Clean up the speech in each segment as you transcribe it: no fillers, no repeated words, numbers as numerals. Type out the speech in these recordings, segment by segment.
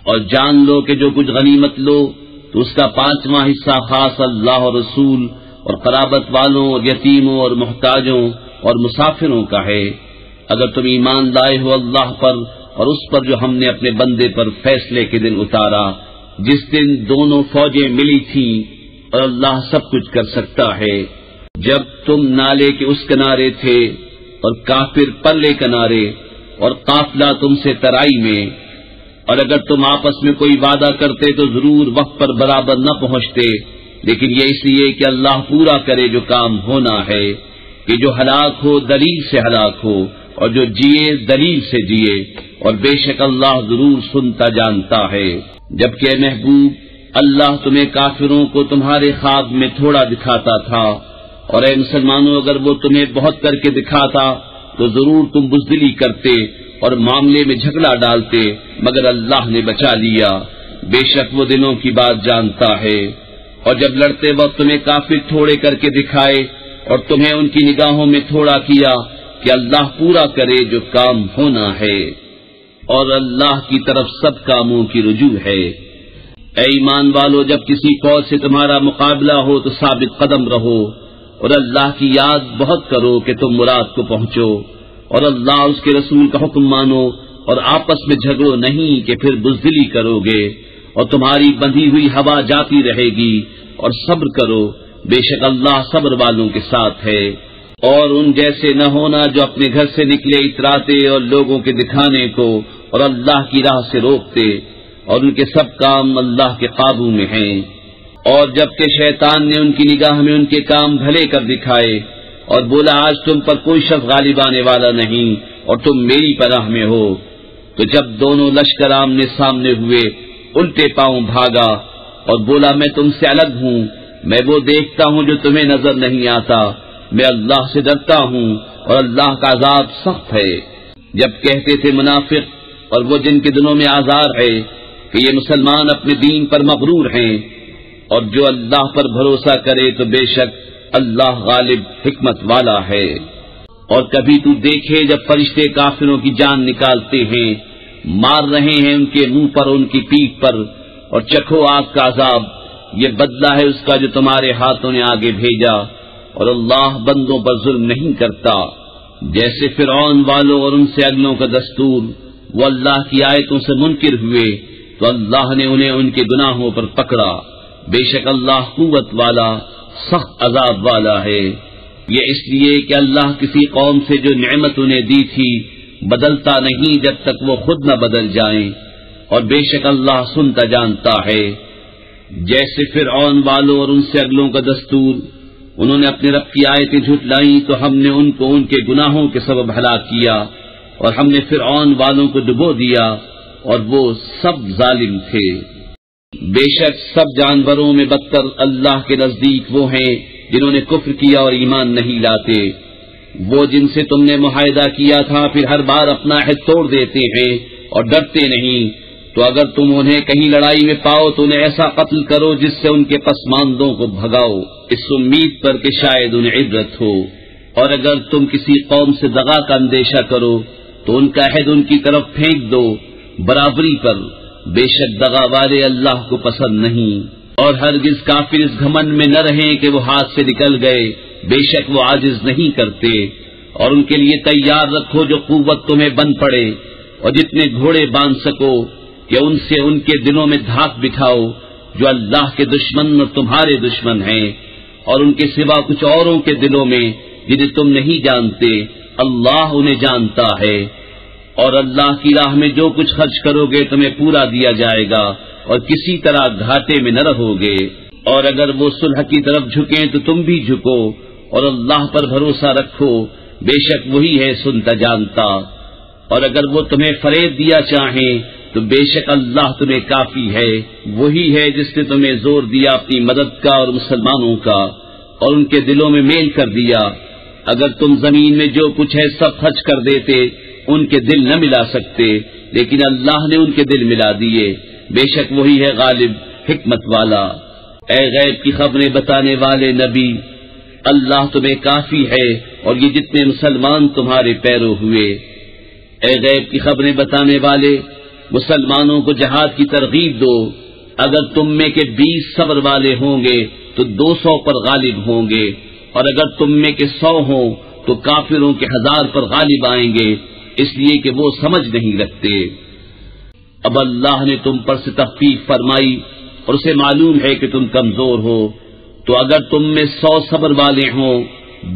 اور جان لو کہ جو کچھ غنیمت لو تو اس کا 5واں حصہ خاص اللہ اور رسول اور قرابت والوں اور یتیموں اور محتاجوں اور مسافروں کا ہے، اگر تم ایمان لائے ہو اللہ پر اور اس پر جو ہم نے اپنے بندے پر فیصلے کے دن اتارا، جس دن دونوں فوجیں ملی تھیں، اور اللہ سب کچھ کر سکتا ہے۔ جب تم نالے کے اس کنارے تھے اور کافر پرلے کنارے اور قافلہ تم سے ترائی میں، اور اگر تم آپس میں کوئی وعدہ کرتے تو ضرور وقت پر برابر نہ پہنچتے، لیکن یہ اس لیے کہ اللہ پورا کرے جو کام ہونا ہے، کہ جو ہلاک ہو دلیل سے ہلاک ہو اور جو جیے دلیل سے جیے، اور بے شک اللہ ضرور سنتا جانتا ہے۔ جبکہ اے محبوب، اللہ تمہیں کافروں کو تمہارے خواب میں تھوڑا دکھاتا تھا، اور اے مسلمانوں اگر وہ تمہیں بہت کر کے دکھاتا تو ضرور تم بزدلی کرتے اور معاملے میں جھگڑا ڈالتے، مگر اللہ نے بچا لیا، بے شک وہ دلوں کی بات جانتا ہے۔ اور جب لڑتے وقت تمہیں کافر تھوڑے کر کے دکھائے اور تمہیں ان کی نگاہوں میں تھوڑا کیا، کہ اللہ پورا کرے جو کام ہونا ہے، اور اللہ کی طرف سب کاموں کی رجوع ہے۔ اے ایمان والو، جب کسی فوج سے تمہارا مقابلہ ہو تو ثابت قدم رہو، اور اللہ کی یاد بہت کرو کہ تم مراد کو پہنچو، اور اللہ اس کے رسول کا حکم مانو، اور آپس میں جھگڑو نہیں کہ پھر بزدلی کرو گے، اور تمہاری بندھی ہوئی ہوا جاتی رہے گی، اور صبر کرو، بے شک اللہ صبر والوں کے ساتھ ہے۔ اور ان جیسے نہ ہونا جو اپنے گھر سے نکلے اتراتے اور لوگوں کے دکھانے کو اور اللہ کی راہ سے روکتے، اور ان کے سب کام اللہ کے قابو میں ہیں۔ اور جبکہ شیطان نے ان کی نگاہ میں ان کے کام بھلے کر دکھائے اور بولا آج تم پر کوئی شخص غالب آنے والا نہیں اور تم میری پناہ میں ہو، تو جب دونوں لشکر آمنے سامنے ہوئے الٹے پاؤں بھاگا اور بولا میں تم سے الگ ہوں، میں وہ دیکھتا ہوں جو تمہیں نظر نہیں آتا، میں اللہ سے ڈرتا ہوں اور اللہ کا عذاب سخت ہے۔ جب کہتے تھے منافق اور وہ جن کے دلوں میں آزار ہے کہ یہ مسلمان اپنے دین پر مغرور ہیں، اور جو اللہ پر بھروسہ کرے تو بے شک اللہ غالب حکمت والا ہے۔ اور کبھی تو دیکھے جب فرشتے کافروں کی جان نکالتے ہیں، مار رہے ہیں ان کے منہ پر ان کی پیٹھ پر، اور چکھو آگ کا عذاب، یہ بدلہ ہے اس کا جو تمہارے ہاتھوں نے آگے بھیجا، اور اللہ بندوں پر ظلم نہیں کرتا۔ جیسے فرعون والوں اور ان سے اگلوں کا دستور، وہ اللہ کی آیتوں سے منکر ہوئے تو اللہ نے انہیں ان کے گناہوں پر پکڑا، بے شک اللہ قوت والا سخت عذاب والا ہے۔ یہ اس لیے کہ اللہ کسی قوم سے جو نعمت انہیں دی تھی بدلتا نہیں جب تک وہ خود نہ بدل جائیں، اور بے شک اللہ سنتا جانتا ہے۔ جیسے فرعون والوں اور ان سے اگلوں کا دستور، انہوں نے اپنے رب کی آیتیں جھٹلائیں تو ہم نے ان کو ان کے گناہوں کے سبب ہلاک کیا، اور ہم نے فرعون والوں کو ڈبو دیا، اور وہ سب ظالم تھے۔ بے شک سب جانوروں میں بدتر اللہ کے نزدیک وہ ہیں جنہوں نے کفر کیا اور ایمان نہیں لاتے، وہ جن سے تم نے معاہدہ کیا تھا پھر ہر بار اپنا عہد توڑ دیتے ہیں اور ڈرتے نہیں، تو اگر تم انہیں کہیں لڑائی میں پاؤ تو انہیں ایسا قتل کرو جس سے ان کے پسماندوں کو بھگاؤ، اس امید پر کہ شاید انہیں عبرت ہو۔ اور اگر تم کسی قوم سے دغا کا اندیشہ کرو تو ان کا عہد ان کی طرف پھینک دو برابری پر، بے شک دغا والے اللہ کو پسند نہیں۔ اور ہرگز کافر اس گھمنڈ میں نہ رہیں کہ وہ ہاتھ سے نکل گئے، بے شک وہ عاجز نہیں کرتے۔ اور ان کے لیے تیار رکھو جو قوت تمہیں بن پڑے، اور جتنے گھوڑے باندھ سکو کہ ان سے ان کے دلوں میں دھاک بٹھاؤ جو اللہ کے دشمن اور تمہارے دشمن ہیں، اور ان کے سوا کچھ اوروں کے دلوں میں جنہیں تم نہیں جانتے، اللہ انہیں جانتا ہے۔ اور اللہ کی راہ میں جو کچھ خرچ کرو گے تمہیں پورا دیا جائے گا، اور کسی طرح گھاٹے میں نہ رہو گے۔ اور اگر وہ صلح کی طرف جھکیں تو تم بھی جھکو، اور اللہ پر بھروسہ رکھو، بے شک وہی ہے سنتا جانتا۔ اور اگر وہ تمہیں فریب دیا چاہیں تو بے شک اللہ تمہیں کافی ہے، وہی ہے جس نے تمہیں زور دیا اپنی مدد کا اور مسلمانوں کا، اور ان کے دلوں میں میل کر دیا۔ اگر تم زمین میں جو کچھ ہے سب خرچ کر دیتے ان کے دل نہ ملا سکتے، لیکن اللہ نے ان کے دل ملا دیے، بے شک وہی ہے غالب حکمت والا۔ اے غیب کی خبریں بتانے والے نبی، اللہ تمہیں کافی ہے اور یہ جتنے مسلمان تمہارے پیرو ہوئے۔ اے غیب کی خبریں بتانے والے، مسلمانوں کو جہاد کی ترغیب دو، اگر تم میں کے 20 صبر والے ہوں گے تو 200 پر غالب ہوں گے، اور اگر تم میں کے 100 ہوں تو کافروں کے 1000 پر غالب آئیں گے، اس لیے کہ وہ سمجھ نہیں رکھتے۔ اب اللہ نے تم پر سے تخفیف فرمائی اور اسے معلوم ہے کہ تم کمزور ہو، تو اگر تم میں 100 صبر والے ہوں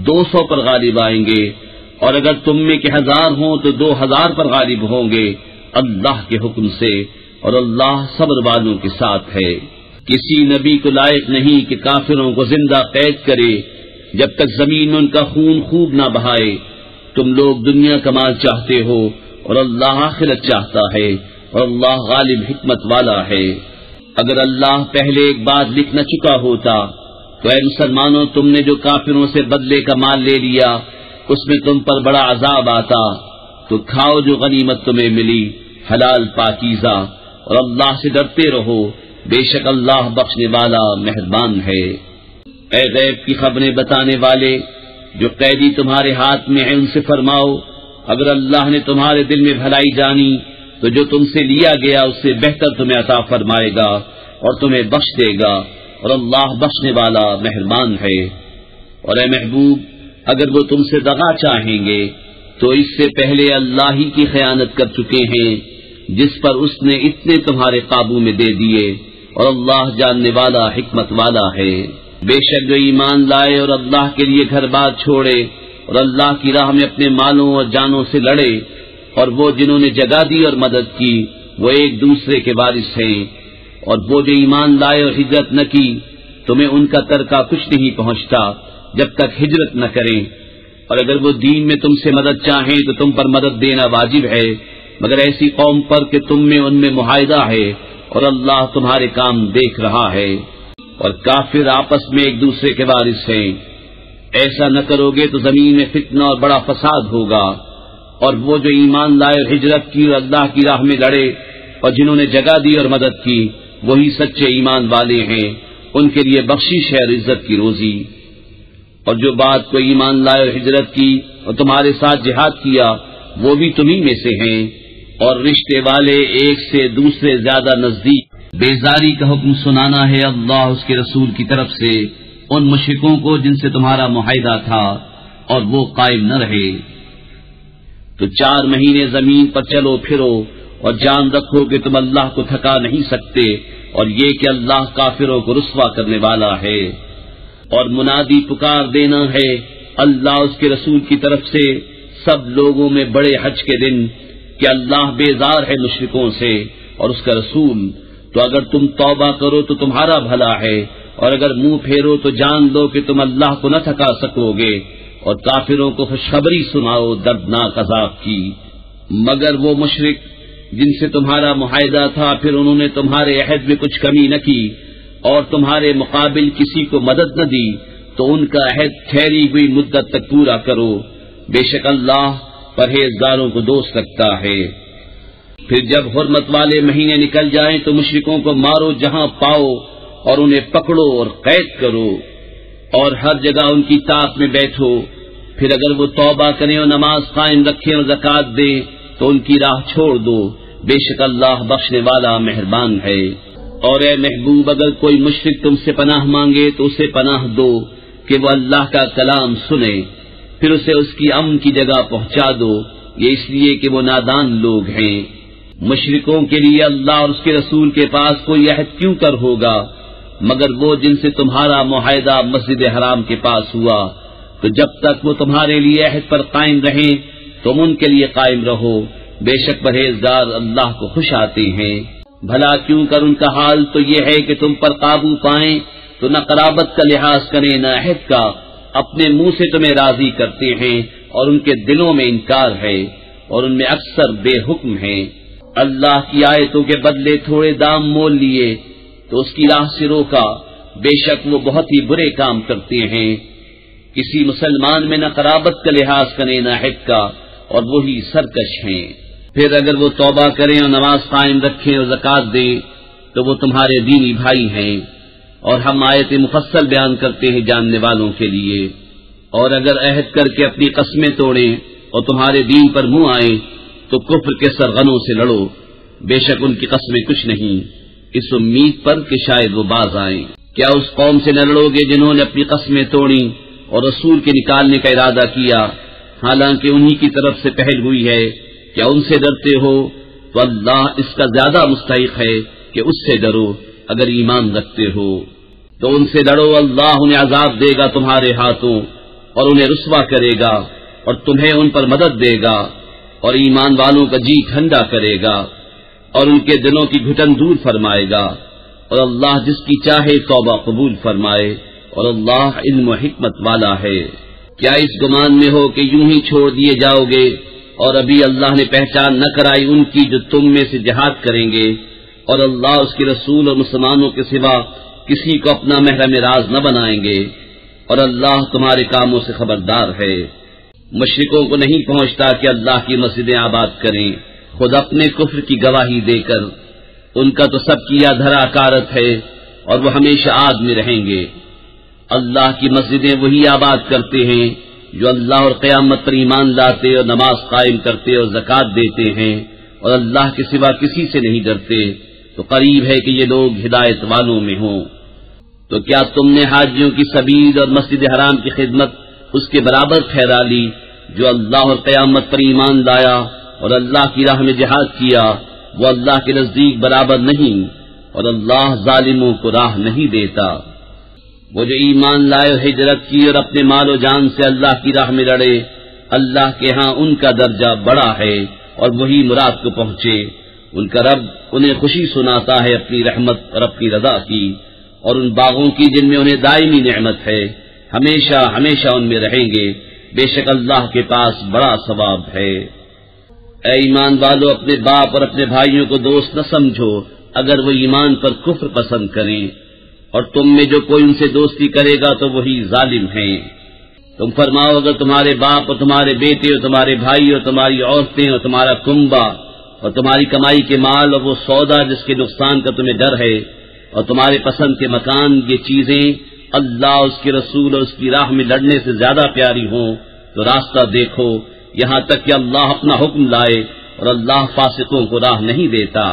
200 پر غالب آئیں گے، اور اگر تم میں کے 1000 ہوں تو 2000 پر غالب ہوں گے اللہ کے حکم سے، اور اللہ صبر والوں کے ساتھ ہے۔ کسی نبی کو لائق نہیں کہ کافروں کو زندہ قید کرے جب تک زمین میں ان کا خون خوب نہ بہائے۔ تم لوگ دنیا کا مال چاہتے ہو اور اللہ آخرت چاہتا ہے، اور اللہ غالب حکمت والا ہے۔ اگر اللہ پہلے ایک بات لکھ نہ چکا ہوتا تو اے مسلمانوں، تم نے جو کافروں سے بدلے کا مال لے لیا اس میں تم پر بڑا عذاب آتا، تو کھاؤ جو غنیمت تمہیں ملی حلال پاکیزہ، اور اللہ سے ڈرتے رہو، بے شک اللہ بخشنے والا مہربان ہے۔ اے غیب کی خبریں بتانے والے، جو قیدی تمہارے ہاتھ میں ہیں ان سے فرماؤ، اگر اللہ نے تمہارے دل میں بھلائی جانی تو جو تم سے لیا گیا اس سے بہتر تمہیں عطا فرمائے گا اور تمہیں بخش دے گا، اور اللہ بخشنے والا مہربان ہے۔ اور اے محبوب، اگر وہ تم سے دغا چاہیں گے تو اس سے پہلے اللہ ہی کی خیانت کر چکے ہیں جس پر اس نے اتنے تمہارے قابو میں دے دیے، اور اللہ جاننے والا حکمت والا ہے۔ بے شک جو ایمان لائے اور اللہ کے لیے گھر بار چھوڑے اور اللہ کی راہ میں اپنے مالوں اور جانوں سے لڑے، اور وہ جنہوں نے جگہ دی اور مدد کی وہ ایک دوسرے کے وارث ہیں، اور وہ جو ایمان لائے اور ہجرت نہ کی تمہیں ان کا ترکہ کچھ نہیں پہنچتا جب تک ہجرت نہ کریں، اور اگر وہ دین میں تم سے مدد چاہیں تو تم پر مدد دینا واجب ہے، مگر ایسی قوم پر کہ تم میں ان میں معاہدہ ہے اور اللہ تمہارے کام دیکھ رہا ہے، اور کافر آپس میں ایک دوسرے کے وارث ہیں۔ ایسا نہ کرو گے تو زمین میں فتنہ اور بڑا فساد ہوگا، اور وہ جو ایمان لائے اور ہجرت کی اور اللہ کی راہ میں لڑے اور جنہوں نے جگہ دی اور مدد کی وہی سچے ایمان والے ہیں، ان کے لیے بخشش ہے اور عزت کی روزی۔ اور جو بات کو ایمان لائے اور ہجرت کی اور تمہارے ساتھ جہاد کیا وہ بھی تمہیں میں سے ہیں، اور رشتے والے ایک سے دوسرے زیادہ نزدیک۔ بیزاری کا حکم سنانا ہے اللہ اس کے رسول کی طرف سے ان مشرکوں کو جن سے تمہارا معاہدہ تھا اور وہ قائم نہ رہے۔ تو 4 مہینے زمین پر چلو پھرو اور جان رکھو کہ تم اللہ کو تھکا نہیں سکتے، اور یہ کہ اللہ کافروں کو رسوا کرنے والا ہے۔ اور منادی پکار دینا ہے اللہ اس کے رسول کی طرف سے سب لوگوں میں بڑے حج کے دن کہ اللہ بیزار ہے مشرکوں سے اور اس کا رسول، تو اگر تم توبہ کرو تو تمہارا بھلا ہے، اور اگر منہ پھیرو تو جان لو کہ تم اللہ کو نہ تھکا سکو گے، اور کافروں کو خوشخبری سناؤ دردناک عذاب کی۔ مگر وہ مشرک جن سے تمہارا معاہدہ تھا پھر انہوں نے تمہارے عہد میں کچھ کمی نہ کی اور تمہارے مقابل کسی کو مدد نہ دی، تو ان کا عہد ٹھہری ہوئی مدت تک پورا کرو، بے شک اللہ پرہیزگاروں کو دوست رکھتا ہے۔ پھر جب حرمت والے مہینے نکل جائیں تو مشرکوں کو مارو جہاں پاؤ اور انہیں پکڑو اور قید کرو، اور ہر جگہ ان کی طاق میں بیٹھو۔ پھر اگر وہ توبہ کریں اور نماز قائم رکھیں اور زکوٰۃ دیں تو ان کی راہ چھوڑ دو، بے شک اللہ بخشنے والا مہربان ہے۔ اور اے محبوب، اگر کوئی مشرک تم سے پناہ مانگے تو اسے پناہ دو کہ وہ اللہ کا کلام سنے، پھر اسے اس کی امن کی جگہ پہنچا دو، یہ اس لیے کہ وہ نادان لوگ ہیں۔ مشرکوں کے لیے اللہ اور اس کے رسول کے پاس کوئی عہد کیوں کر ہوگا مگر وہ جن سے تمہارا معاہدہ مسجد حرام کے پاس ہوا، تو جب تک وہ تمہارے لیے عہد پر قائم رہیں تم ان کے لیے قائم رہو، بے شک پرہیزگار اللہ کو خوش آتے ہیں۔ بھلا کیوں کر ان کا حال تو یہ ہے کہ تم پر قابو پائیں تو نہ قرابت کا لحاظ کریں نہ عہد کا، اپنے منہ سے تمہیں راضی کرتے ہیں اور ان کے دلوں میں انکار ہے اور ان میں اکثر بے حکم ہیں۔ اللہ کی آیتوں کے بدلے تھوڑے دام مول لیے تو اس کی راہ سے روکا، بے شک وہ بہت ہی برے کام کرتے ہیں۔ کسی مسلمان میں نہ قرابت کا لحاظ کریں نہ عہد کا، اور وہی سرکش ہیں۔ پھر اگر وہ توبہ کریں اور نماز قائم رکھیں اور زکوٰۃ دیں تو وہ تمہارے دینی بھائی ہیں، اور ہم آیت مفصل بیان کرتے ہیں جاننے والوں کے لیے۔ اور اگر عہد کر کے اپنی قسمیں توڑیں اور تمہارے دین پر منہ آئیں تو کفر کے سرغنوں سے لڑو، بے شک ان کی قسمیں کچھ نہیں، اس امید پر کہ شاید وہ باز آئیں۔ کیا اس قوم سے نہ لڑو گے جنہوں نے اپنی قسمیں توڑی اور رسول کے نکالنے کا ارادہ کیا، حالانکہ انہی کی طرف سے پہل ہوئی ہے؟ کیا ان سے ڈرتے ہو؟ تو اللہ اس کا زیادہ مستحق ہے کہ اس سے ڈرو اگر ایمان رکھتے ہو۔ تو ان سے ڈرو، اللہ انہیں عذاب دے گا تمہارے ہاتھوں اور انہیں رسوا کرے گا اور تمہیں ان پر مدد دے گا اور ایمان والوں کا جی ٹھنڈا کرے گا اور ان کے دلوں کی گھٹن دور فرمائے گا، اور اللہ جس کی چاہے توبہ قبول فرمائے، اور اللہ علم و حکمت والا ہے۔ کیا اس گمان میں ہو کہ یوں ہی چھوڑ دیے جاؤ گے اور ابھی اللہ نے پہچان نہ کرائی ان کی جو تم میں سے جہاد کریں گے، اور اللہ اس کے رسول اور مسلمانوں کے سوا کسی کو اپنا محرم راز نہ بنائیں گے، اور اللہ تمہارے کاموں سے خبردار ہے۔ مشرکوں کو نہیں پہنچتا کہ اللہ کی مسجدیں آباد کریں خود اپنے کفر کی گواہی دے کر، ان کا تو سب کیا دھرا کارت ہے اور وہ ہمیشہ آگ میں رہیں گے۔ اللہ کی مسجدیں وہی آباد کرتے ہیں جو اللہ اور قیامت پر ایمان لاتے اور نماز قائم کرتے اور زکوٰۃ دیتے ہیں اور اللہ کے سوا کسی سے نہیں ڈرتے، تو قریب ہے کہ یہ لوگ ہدایت والوں میں ہوں۔ تو کیا تم نے حاجیوں کی سبیل اور مسجد حرام کی خدمت اس کے برابر ٹھہرا لی جو اللہ اور قیامت پر ایمان لایا اور اللہ کی راہ میں جہاد کیا؟ وہ اللہ کے نزدیک برابر نہیں، اور اللہ ظالموں کو راہ نہیں دیتا۔ وہ جو ایمان لائے اور ہجرت کی اور اپنے مال و جان سے اللہ کی راہ میں لڑے، اللہ کے ہاں ان کا درجہ بڑا ہے اور وہی مراد کو پہنچے۔ ان کا رب انہیں خوشی سناتا ہے اپنی رحمت اور اپنی رضا کی، اور ان باغوں کی جن میں انہیں دائمی نعمت ہے، ہمیشہ ہمیشہ ان میں رہیں گے، بے شک اللہ کے پاس بڑا ثواب ہے۔ اے ایمان والو، اپنے باپ اور اپنے بھائیوں کو دوست نہ سمجھو اگر وہ ایمان پر کفر پسند کریں، اور تم میں جو کوئی ان سے دوستی کرے گا تو وہی ظالم ہیں۔ تم فرماؤ، اگر تمہارے باپ اور تمہارے بیٹے اور تمہارے بھائی اور تمہاری عورتیں اور تمہارا کنبہ اور تمہاری کمائی کے مال اور وہ سودا جس کے نقصان کا تمہیں ڈر ہے اور تمہارے پسند کے مکان، یہ چیزیں اللہ، اس کے رسول اور اس کی راہ میں لڑنے سے زیادہ پیاری ہوں تو راستہ دیکھو، یہاں تک کہ اللہ اپنا حکم لائے، اور اللہ فاسقوں کو راہ نہیں دیتا۔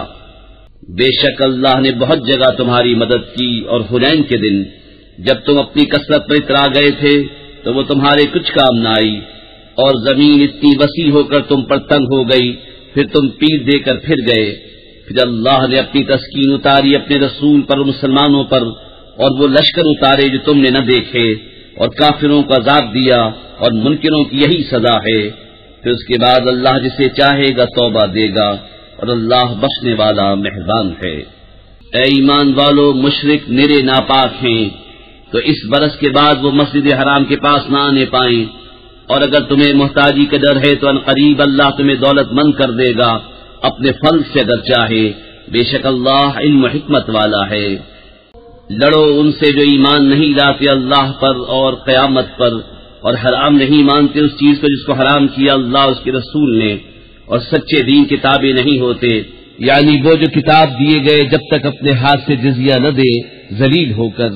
بے شک اللہ نے بہت جگہ تمہاری مدد کی، اور حنین کے دن جب تم اپنی کثرت پر اترا گئے تھے تو وہ تمہارے کچھ کام نہ آئی، اور زمین اتنی وسیع ہو کر تم پر تنگ ہو گئی، پھر تم پیٹ دے کر پھر گئے۔ پھر اللہ نے اپنی تسکین اتاری اپنے رسول پر اور مسلمانوں پر، اور وہ لشکر اتارے جو تم نے نہ دیکھے، اور کافروں کو عذاب دیا، اور منکروں کی یہی سزا ہے۔ پھر اس کے بعد اللہ جسے چاہے گا توبہ دے گا، اور اللہ بخشنے والا مہربان ہے۔ اے ایمان والو، مشرک نرے ناپاک ہیں، تو اس برس کے بعد وہ مسجد حرام کے پاس نہ آنے پائیں، اور اگر تمہیں محتاجی کا ڈر ہے تو عنقریب اللہ تمہیں دولت مند کر دے گا اپنے فضل سے اگر چاہے، بے شک اللہ علم و حکمت والا ہے۔ لڑو ان سے جو ایمان نہیں لاتے اللہ پر اور قیامت پر، اور حرام نہیں مانتے اس چیز کو جس کو حرام کیا اللہ اس کے رسول نے، اور سچے دین کے تابع نہیں ہوتے، یعنی وہ جو کتاب دیے گئے جب تک اپنے ہاتھ سے جزیہ نہ دے ذلیل ہو کر۔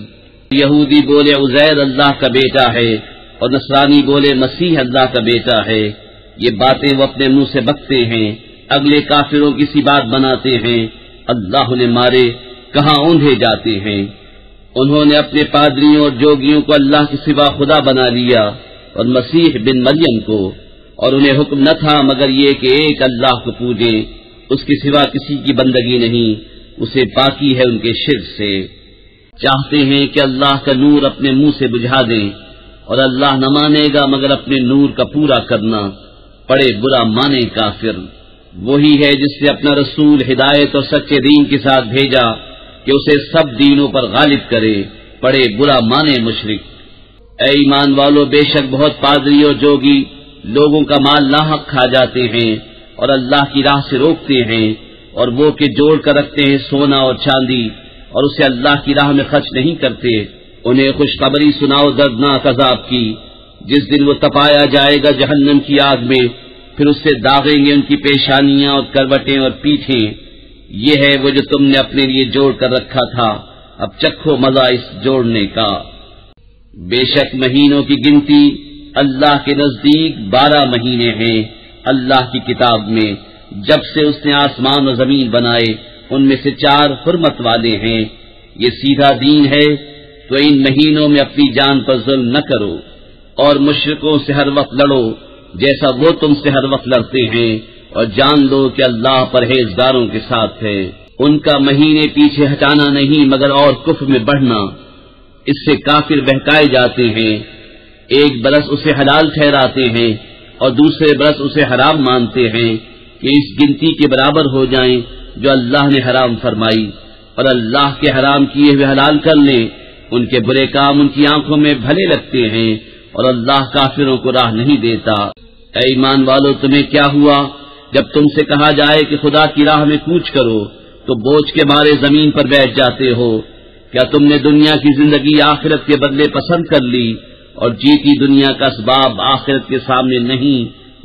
یہودی بولے عزیر اللہ کا بیٹا ہے، اور نصرانی بولے مسیح اللہ کا بیٹا ہے، یہ باتیں وہ اپنے منہ سے بکتے ہیں، اگلے کافروں کی سی بات بناتے ہیں۔ اللہ نے مارے، کہاں اوندھے جاتے ہیں۔ انہوں نے اپنے پادریوں اور جوگیوں کو اللہ کے سوا خدا بنا لیا، اور مسیح بن مریم کو، اور انہیں حکم نہ تھا مگر یہ کہ ایک اللہ کو پوجیں، اس کے سوا کسی کی بندگی نہیں، اسے پاکی ہے ان کے شرک سے۔ چاہتے ہیں کہ اللہ کا نور اپنے منہ سے بجھا دیں، اور اللہ نہ مانے گا مگر اپنے نور کا پورا کرنا، پڑے برا مانے کافر۔ وہی ہے جس نے اپنا رسول ہدایت اور سچے دین کے ساتھ بھیجا کہ اسے سب دینوں پر غالب کرے، پڑے برا مانے مشرک۔ اے ایمان والو، بے شک بہت پادری اور جوگی لوگوں کا مال ناحق کھا جاتے ہیں اور اللہ کی راہ سے روکتے ہیں، اور وہ کہ جوڑ کر رکھتے ہیں سونا اور چاندی اور اسے اللہ کی راہ میں خرچ نہیں کرتے، انہیں خوشخبری سناؤ دردناک عذاب کی، جس دن وہ تپایا جائے گا جہنم کی آگ میں، پھر اس سے داغیں گے ان کی پیشانیاں اور کروٹیں اور پیٹھیں۔ یہ ہے وہ جو تم نے اپنے لیے جوڑ کر رکھا تھا، اب چکھو مزہ اس جوڑنے کا۔ بے شک مہینوں کی گنتی اللہ کے نزدیک 12 مہینے ہیں اللہ کی کتاب میں، جب سے اس نے آسمان و زمین بنائے ان میں سے 4 حرمت والے ہیں۔ یہ سیدھا دین ہے، تو ان مہینوں میں اپنی جان پر ظلم نہ کرو اور مشرکوں سے ہر وقت لڑو جیسا وہ تم سے ہر وقت لڑتے ہیں، اور جان لو کہ اللہ پرہیزگاروں کے ساتھ ہے۔ ان کا مہینے پیچھے ہٹانا نہیں مگر اور کفر میں بڑھنا، اس سے کافر بہکائے جاتے ہیں۔ ایک برس اسے حلال ٹھہراتے ہیں اور دوسرے برس اسے حرام مانتے ہیں کہ اس گنتی کے برابر ہو جائیں جو اللہ نے حرام فرمائی، اور اللہ کے حرام کیے ہوئے حلال کر لیں۔ ان کے برے کام ان کی آنکھوں میں بھلے لگتے ہیں، اور اللہ کافروں کو راہ نہیں دیتا۔ اے ایمان والو، تمہیں کیا ہوا جب تم سے کہا جائے کہ خدا کی راہ میں کوچ کرو تو بوجھ کے مارے زمین پر بیٹھ جاتے ہو؟ کیا تم نے دنیا کی زندگی آخرت کے بدلے پسند کر لی، اور جیتی دنیا کا اسباب آخرت کے سامنے نہیں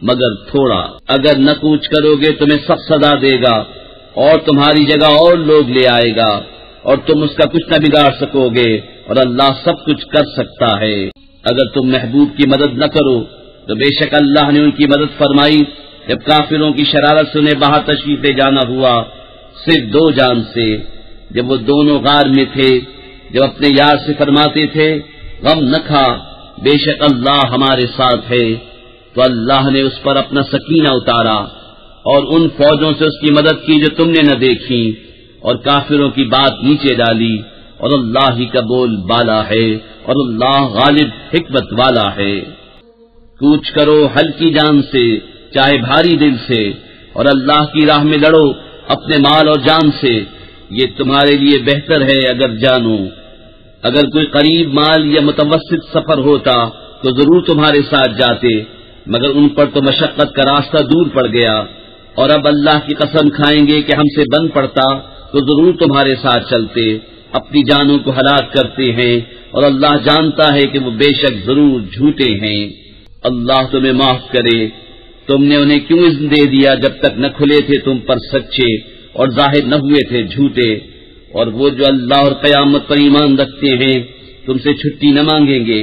مگر تھوڑا؟ اگر نہ کوچ کرو گے تمہیں سخت سزا دے گا اور تمہاری جگہ اور لوگ لے آئے گا، اور تم اس کا کچھ نہ بگاڑ سکو گے، اور اللہ سب کچھ کر سکتا ہے۔ اگر تم محبوب کی مدد نہ کرو تو بے شک اللہ نے ان کی مدد فرمائی جب کافروں کی شرارت سے انہیں باہر تشریف لے جانا ہوا، صرف 2 جان سے، جب وہ دونوں غار میں تھے، جب اپنے یار سے فرماتے تھے غم نہ کھا، بے شک اللہ ہمارے ساتھ ہے، تو اللہ نے اس پر اپنا سکینہ اتارا اور ان فوجوں سے اس کی مدد کی جو تم نے نہ دیکھی، اور کافروں کی بات نیچے ڈالی، اور اللہ ہی کا بول بالا ہے، اور اللہ غالب حکمت والا ہے۔ کوچ کرو ہلکی جان سے چاہے بھاری دل سے، اور اللہ کی راہ میں لڑو اپنے مال اور جان سے، یہ تمہارے لیے بہتر ہے اگر جانو۔ اگر کوئی قریب مال یا متوسط سفر ہوتا تو ضرور تمہارے ساتھ جاتے، مگر ان پر تو مشقت کا راستہ دور پڑ گیا، اور اب اللہ کی قسم کھائیں گے کہ ہم سے بن پڑتا تو ضرور تمہارے ساتھ چلتے۔ اپنی جانوں کو ہلاک کرتے ہیں، اور اللہ جانتا ہے کہ وہ بے شک ضرور جھوٹے ہیں۔ اللہ تمہیں معاف کرے، تم نے انہیں کیوں اذن دے دیا جب تک نہ کھلے تھے تم پر سچے اور ظاہر نہ ہوئے تھے جھوٹے؟ اور وہ جو اللہ اور قیامت پر ایمان رکھتے ہیں تم سے چھٹی نہ مانگیں گے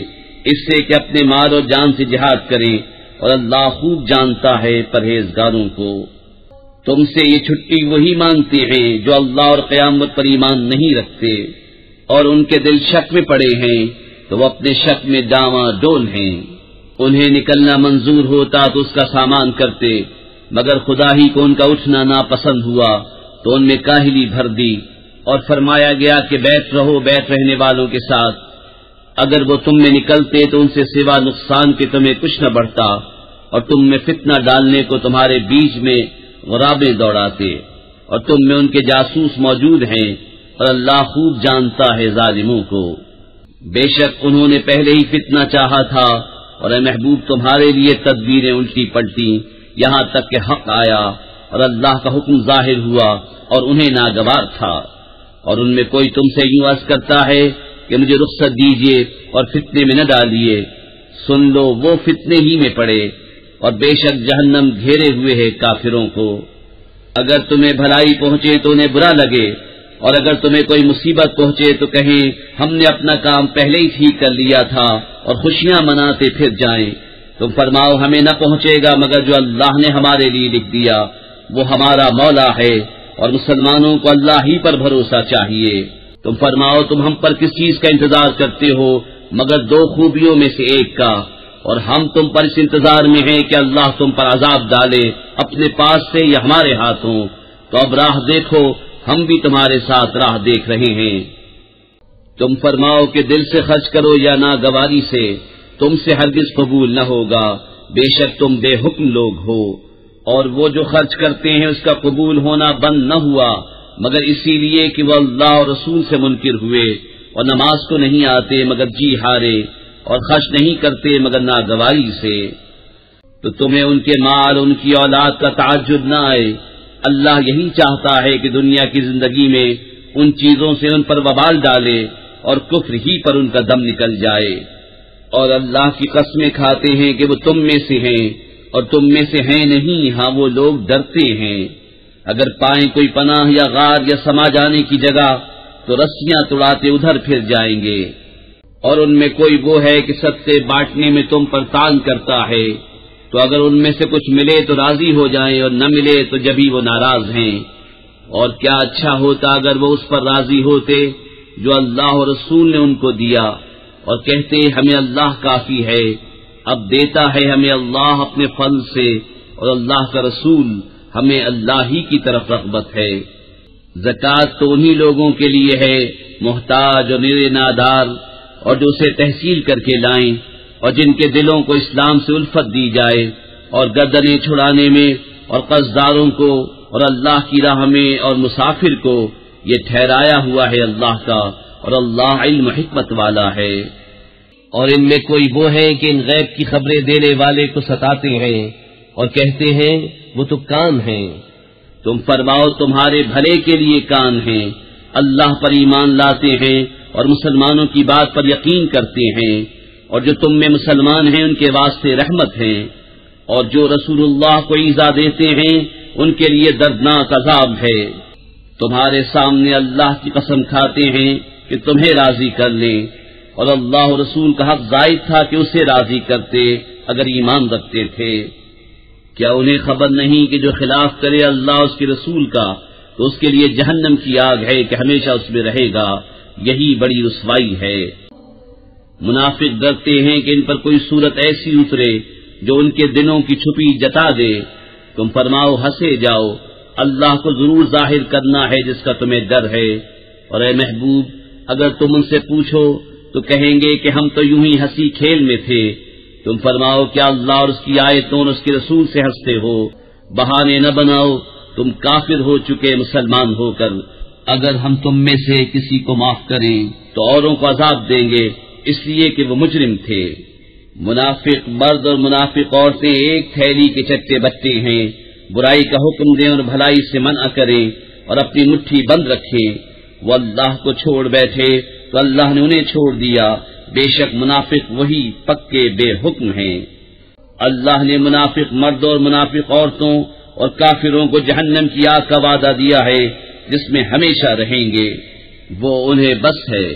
اس سے کہ اپنے مال اور جان سے جہاد کریں، اور اللہ خوب جانتا ہے پرہیزگاروں کو۔ تم سے یہ چھٹی وہی مانگتے ہیں جو اللہ اور قیامت پر ایمان نہیں رکھتے، اور ان کے دل شک میں پڑے ہیں تو وہ اپنے شک میں ڈاواں ڈول ہیں۔ انہیں نکلنا منظور ہوتا تو اس کا سامان کرتے، مگر خدا ہی کو ان کا اٹھنا ناپسند ہوا تو ان میں کاہلی بھر دی، اور فرمایا گیا کہ بیٹھ رہو بیٹھ رہنے والوں کے ساتھ۔ اگر وہ تم میں نکلتے تو ان سے سوا نقصان کے تمہیں کچھ نہ بڑھتا، اور تم میں فتنہ ڈالنے کو تمہارے بیچ میں غرابیں دوڑاتے، اور تم میں ان کے جاسوس موجود ہیں، اور اللہ خوب جانتا ہے ظالموں کو۔ بے شک انہوں نے پہلے ہی فتنہ چاہا تھا، اور اے محبوب تمہارے لیے تدبیریں الٹی پلٹی یہاں تک کہ حق آیا، اور اللہ کا حکم ظاہر ہوا اور انہیں ناگوار تھا۔ اور ان میں کوئی تم سے یوں عرض کرتا ہے کہ مجھے رخصت دیجیے اور فتنے میں نہ ڈالیے، سن لو وہ فتنے ہی میں پڑے، اور بے شک جہنم گھیرے ہوئے ہے کافروں کو۔ اگر تمہیں بھلائی پہنچے تو انہیں برا لگے، اور اگر تمہیں کوئی مصیبت پہنچے تو کہیں ہم نے اپنا کام پہلے ہی ٹھیک کر لیا تھا، اور خوشیاں مناتے پھر جائیں۔ تم فرماؤ ہمیں نہ پہنچے گا مگر جو اللہ نے ہمارے لیے لکھ دیا، وہ ہمارا مولا ہے، اور مسلمانوں کو اللہ ہی پر بھروسہ چاہیے۔ تم فرماؤ تم ہم پر کس چیز کا انتظار کرتے ہو مگر 2 خوبیوں میں سے ایک کا، اور ہم تم پر اس انتظار میں ہیں کہ اللہ تم پر عذاب ڈالے اپنے پاس سے یا ہمارے ہاتھوں۔ تو اب راہ دیکھو، ہم بھی تمہارے ساتھ راہ دیکھ رہے ہیں۔ تم فرماؤ کہ دل سے خرچ کرو یا ناگواری سے، تم سے ہرگز قبول نہ ہوگا، بے شک تم بے حکم لوگ ہو۔ اور وہ جو خرچ کرتے ہیں اس کا قبول ہونا بند نہ ہوا مگر اسی لیے کہ وہ اللہ اور رسول سے منکر ہوئے، اور نماز کو نہیں آتے مگر جی ہارے، اور خرچ نہیں کرتے مگر ناگواری سے۔ تو تمہیں ان کے مال ان کی اولاد کا تعجب نہ آئے، اللہ یہی چاہتا ہے کہ دنیا کی زندگی میں ان چیزوں سے ان پر وبال ڈالے اور کفر ہی پر ان کا دم نکل جائے۔ اور اللہ کی قسمیں کھاتے ہیں کہ وہ تم میں سے ہیں اور تم میں سے ہیں نہیں، ہاں وہ لوگ ڈرتے ہیں۔ اگر پائیں کوئی پناہ یا غار یا سما جانے کی جگہ تو رسیاں توڑاتے ادھر پھر جائیں گے۔ اور ان میں کوئی وہ ہے کہ صدقے بانٹنے میں تم پر تان کرتا ہے، تو اگر ان میں سے کچھ ملے تو راضی ہو جائیں اور نہ ملے تو جبھی وہ ناراض ہیں۔ اور کیا اچھا ہوتا اگر وہ اس پر راضی ہوتے جو اللہ اور رسول نے ان کو دیا، اور کہتے ہمیں اللہ کافی ہے۔ اب دیتا ہے ہمیں اللہ اپنے فضل سے، اور اللہ کا رسول ہمیں اللہ ہی کی طرف رغبت ہے۔ زکوٰۃ تو انہی لوگوں کے لیے ہے محتاج اور نرے نادار، اور جو اسے تحصیل کر کے لائیں، اور جن کے دلوں کو اسلام سے الفت دی جائے، اور گردنیں چھڑانے میں اور قرضداروں کو اور اللہ کی راہ میں اور مسافر کو، یہ ٹھہرایا ہوا ہے اللہ کا، اور اللہ علم حکمت والا ہے۔ اور ان میں کوئی وہ ہے کہ ان غیب کی خبریں دینے والے کو ستاتے ہیں اور کہتے ہیں وہ تو کان ہیں۔ تم فرماؤ تمہارے بھلے کے لیے کان ہیں، اللہ پر ایمان لاتے ہیں اور مسلمانوں کی بات پر یقین کرتے ہیں، اور جو تم میں مسلمان ہیں ان کے واسطے رحمت ہیں، اور جو رسول اللہ کو ایذا دیتے ہیں ان کے لیے دردناک عذاب ہے۔ تمہارے سامنے اللہ کی قسم کھاتے ہیں کہ تمہیں راضی کر لیں، اور اللہ و رسول کا حق زائد تھا کہ اسے راضی کرتے اگر ایمان رکھتے تھے۔ کیا انہیں خبر نہیں کہ جو خلاف کرے اللہ اس کے رسول کا تو اس کے لیے جہنم کی آگ ہے کہ ہمیشہ اس میں رہے گا، یہی بڑی رسوائی ہے۔ منافق ڈرتے ہیں کہ ان پر کوئی صورت ایسی اترے جو ان کے دلوں کی چھپی جتا دے۔ تم فرماؤ ہنسے جاؤ، اللہ کو ضرور ظاہر کرنا ہے جس کا تمہیں ڈر ہے۔ اور اے محبوب اگر تم ان سے پوچھو تو کہیں گے کہ ہم تو یوں ہی ہنسی کھیل میں تھے۔ تم فرماؤ کیا اللہ اور اس کی آیتوں اور اس کے رسول سے ہنستے ہو؟ بہانے نہ بناؤ، تم کافر ہو چکے مسلمان ہو کر۔ اگر ہم تم میں سے کسی کو معاف کریں تو اوروں کو عذاب دیں گے، اس لیے کہ وہ مجرم تھے۔ منافق مرد اور منافق عورتیں ایک تھیلی کے چٹے بٹے ہیں، برائی کا حکم دیں اور بھلائی سے منع کریں اور اپنی مٹھی بند رکھیں۔ وہ اللہ کو چھوڑ بیٹھے تو اللہ نے انہیں چھوڑ دیا، بے شک منافق وہی پکے بے حکم ہیں۔ اللہ نے منافق مردوں اور منافق عورتوں اور کافروں کو جہنم کی آگ کا وعدہ دیا ہے جس میں ہمیشہ رہیں گے، وہ انہیں بس ہے،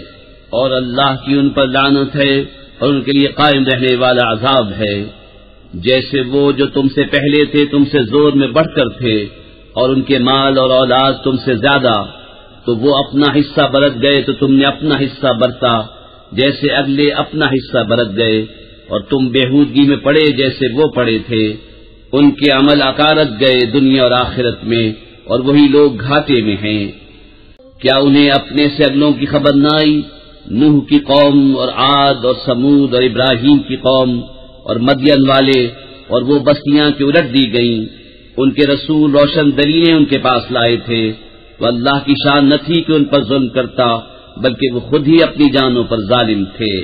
اور اللہ کی ان پر لعنت ہے اور ان کے لیے قائم رہنے والا عذاب ہے۔ جیسے وہ جو تم سے پہلے تھے تم سے زور میں بڑھ کر تھے اور ان کے مال اور اولاد تم سے زیادہ، تو وہ اپنا حصہ برت گئے تو تم نے اپنا حصہ برتا، جیسے اگلے اپنا حصہ برت گئے، اور تم بےہودگی میں پڑے جیسے وہ پڑے تھے۔ ان کے عمل اکارت گئے دنیا اور آخرت میں، اور وہی لوگ گھاٹے میں ہیں۔ کیا انہیں اپنے سے اگلوں کی خبر نہ آئی؟ نوح کی قوم اور عاد اور سمود اور ابراہیم کی قوم اور مدین والے، اور وہ بستیاں کی الٹ دی گئیں۔ ان کے رسول روشن دلیلیں ان کے پاس لائے تھے، تو اللہ کی شان نہ تھی کہ ان پر ظلم کرتا، بلکہ وہ خود ہی اپنی جانوں پر ظالم تھے۔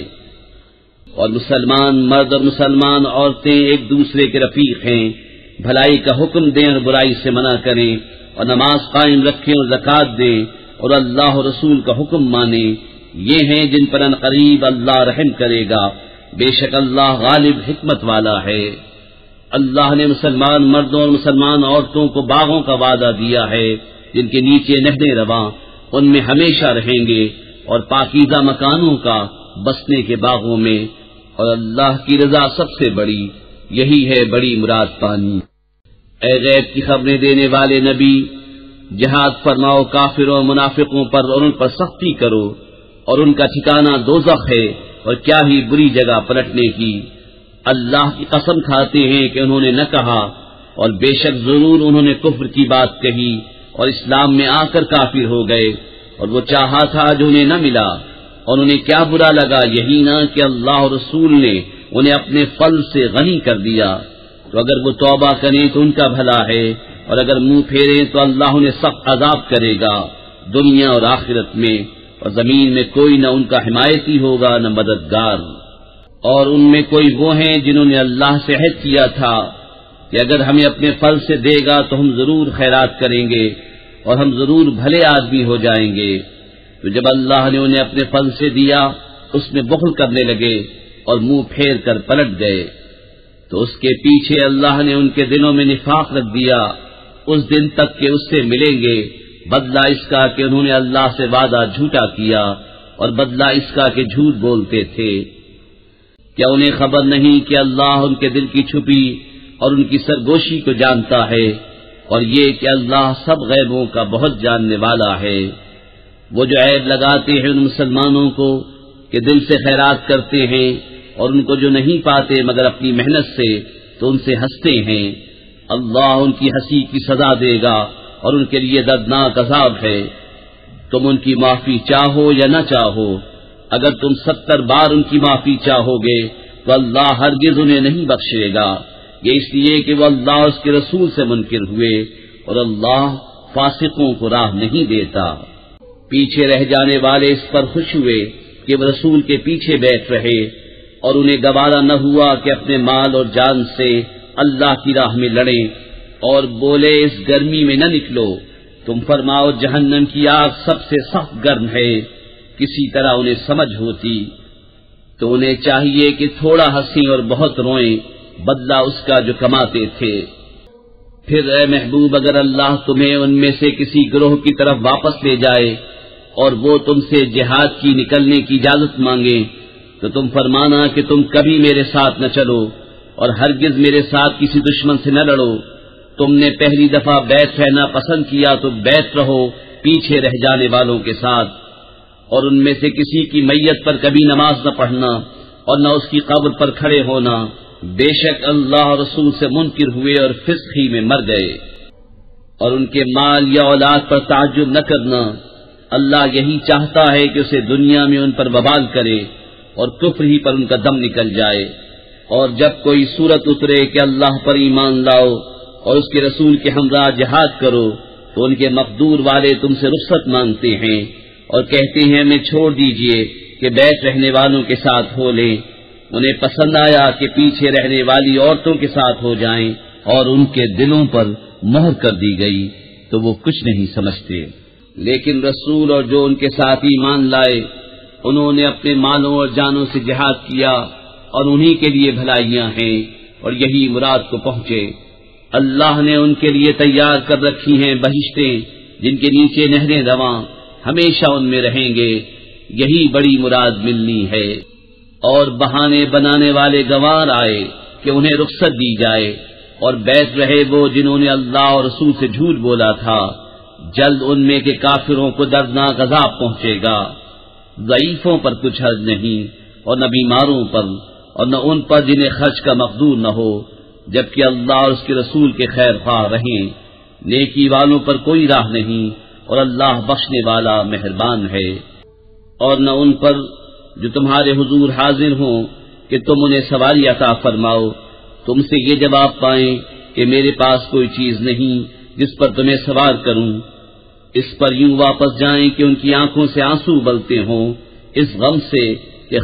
اور مسلمان مرد اور مسلمان عورتیں ایک دوسرے کے رفیق ہیں، بھلائی کا حکم دیں اور برائی سے منع کریں، اور نماز قائم رکھیں اور زکوٰۃ دیں، اور اللہ اور رسول کا حکم مانیں۔ یہ ہیں جن پر عنقریب اللہ رحم کرے گا، بے شک اللہ غالب حکمت والا ہے۔ اللہ نے مسلمان مردوں اور مسلمان عورتوں کو باغوں کا وعدہ دیا ہے جن کے نیچے نہریں رواں، ان میں ہمیشہ رہیں گے، اور پاکیزہ مکانوں کا بسنے کے باغوں میں، اور اللہ کی رضا سب سے بڑی، یہی ہے بڑی مراد پانی۔ اے غیب کی خبریں دینے والے نبی، جہاد فرماؤ کافروں اور منافقوں پر اور ان پر سختی کرو، اور ان کا ٹھکانہ دوزخ ہے، اور کیا ہی بری جگہ پلٹنے کی۔ اللہ کی قسم کھاتے ہیں کہ انہوں نے نہ کہا، اور بے شک ضرور انہوں نے کفر کی بات کہی اور اسلام میں آ کر کافر ہو گئے، اور وہ چاہا تھا جو انہیں نہ ملا، اور انہیں کیا برا لگا یہی نہ کہ اللہ اور رسول نے انہیں اپنے فضل سے غنی کر دیا۔ تو اگر وہ توبہ کریں تو ان کا بھلا ہے، اور اگر منہ پھیریں تو اللہ انہیں سخت عذاب کرے گا دنیا اور آخرت میں، اور زمین میں کوئی نہ ان کا حمایتی ہوگا نہ مددگار۔ اور ان میں کوئی وہ ہیں جنہوں نے اللہ سے عہد کیا تھا کہ اگر ہمیں اپنے فضل سے دے گا تو ہم ضرور خیرات کریں گے اور ہم ضرور بھلے آدمی ہو جائیں گے۔ تو جب اللہ نے انہیں اپنے فضل سے دیا اس میں بخل کرنے لگے اور منہ پھیر کر پلٹ گئے، تو اس کے پیچھے اللہ نے ان کے دلوں میں نفاق رکھ دیا اس دن تک کہ اس سے ملیں گے، بدلہ اس کا کہ انہوں نے اللہ سے وعدہ جھوٹا کیا، اور بدلہ اس کا کہ جھوٹ بولتے تھے۔ کیا انہیں خبر نہیں کہ اللہ ان کے دل کی چھپی اور ان کی سرگوشی کو جانتا ہے، اور یہ کہ اللہ سب غیبوں کا بہت جاننے والا ہے۔ وہ جو عیب لگاتے ہیں ان مسلمانوں کو کہ دل سے خیرات کرتے ہیں اور ان کو جو نہیں پاتے مگر اپنی محنت سے، تو ان سے ہنستے ہیں، اللہ ان کی ہنسی کی سزا دے گا اور ان کے لیے دردناک عذاب ہے۔ تم ان کی معافی چاہو یا نہ چاہو، اگر تم 70 بار ان کی معافی چاہو گے تو اللہ ہرگز انہیں نہیں بخشے گا، یہ اس لیے کہ وہ اللہ اور اس کے رسول سے منکر ہوئے، اور اللہ فاسقوں کو راہ نہیں دیتا۔ پیچھے رہ جانے والے اس پر خوش ہوئے کہ وہ رسول کے پیچھے بیٹھ رہے، اور انہیں گوارا نہ ہوا کہ اپنے مال اور جان سے اللہ کی راہ میں لڑیں، اور بولے اس گرمی میں نہ نکلو، تم فرماؤ جہنم کی آگ سب سے سخت گرم ہے، کسی طرح انہیں سمجھ ہوتی تو انہیں چاہیے کہ تھوڑا ہنسیں اور بہت روئیں، بدلہ اس کا جو کماتے تھے۔ پھر اے محبوب اگر اللہ تمہیں ان میں سے کسی گروہ کی طرف واپس لے جائے اور وہ تم سے جہاد کی نکلنے کی اجازت مانگے تو تم فرمانا کہ تم کبھی میرے ساتھ نہ چلو اور ہرگز میرے ساتھ کسی دشمن سے نہ لڑو، تم نے پہلی دفعہ بیت رہنا پسند کیا تو بیت رہو پیچھے رہ جانے والوں کے ساتھ، اور ان میں سے کسی کی میت پر کبھی نماز نہ پڑھنا اور نہ اس کی قبر پر کھڑے ہونا، بے شک اللہ اور رسول سے منکر ہوئے اور فسق ہی میں مر گئے۔ اور ان کے مال یا اولاد پر تعجب نہ کرنا، اللہ یہی چاہتا ہے کہ اسے دنیا میں ان پر وبال کرے اور کفر ہی پر ان کا دم نکل جائے، اور جب کوئی صورت اترے کہ اللہ پر ایمان لاؤ اور اس کے رسول کے ہمراہ جہاد کرو تو ان کے مقدور والے تم سے رخصت مانگتے ہیں اور کہتے ہیں ہمیں چھوڑ دیجئے کہ بیت رہنے والوں کے ساتھ ہو لیں، انہیں پسند آیا کہ پیچھے رہنے والی عورتوں کے ساتھ ہو جائیں، اور ان کے دلوں پر مہر کر دی گئی تو وہ کچھ نہیں سمجھتے۔ لیکن رسول اور جو ان کے ساتھ ایمان لائے انہوں نے اپنے مالوں اور جانوں سے جہاد کیا، اور انہی کے لیے بھلائیاں ہیں اور یہی مراد کو پہنچے۔ اللہ نے ان کے لیے تیار کر رکھی ہیں بہشتیں جن کے نیچے نہریں رواں، ہمیشہ ان میں رہیں گے، یہی بڑی مراد ملنی ہے۔ اور بہانے بنانے والے گوار آئے کہ انہیں رخصت دی جائے، اور بیٹھ رہے وہ جنہوں نے اللہ اور رسول سے جھوٹ بولا تھا، جلد ان میں کے کافروں کو دردناک عذاب پہنچے گا۔ ضعیفوں پر کچھ حرج نہیں، اور نہ بیماروں پر، اور نہ ان پر جنہیں خرچ کا مقدور نہ ہو، جبکہ اللہ اور اس کے رسول کے خیر خواہ رہیں۔ نیکی والوں پر کوئی راہ نہیں، اور اللہ بخشنے والا مہربان ہے۔ اور نہ ان پر جو تمہارے حضور حاضر ہوں کہ تم انہیں سواری عطا فرماؤ، تم سے یہ جواب پائیں کہ میرے پاس کوئی چیز نہیں جس پر تمہیں سوار کروں، اس پر یوں واپس جائیں کہ ان کی آنکھوں سے آنسو بلتے ہوں اس غم سے کہ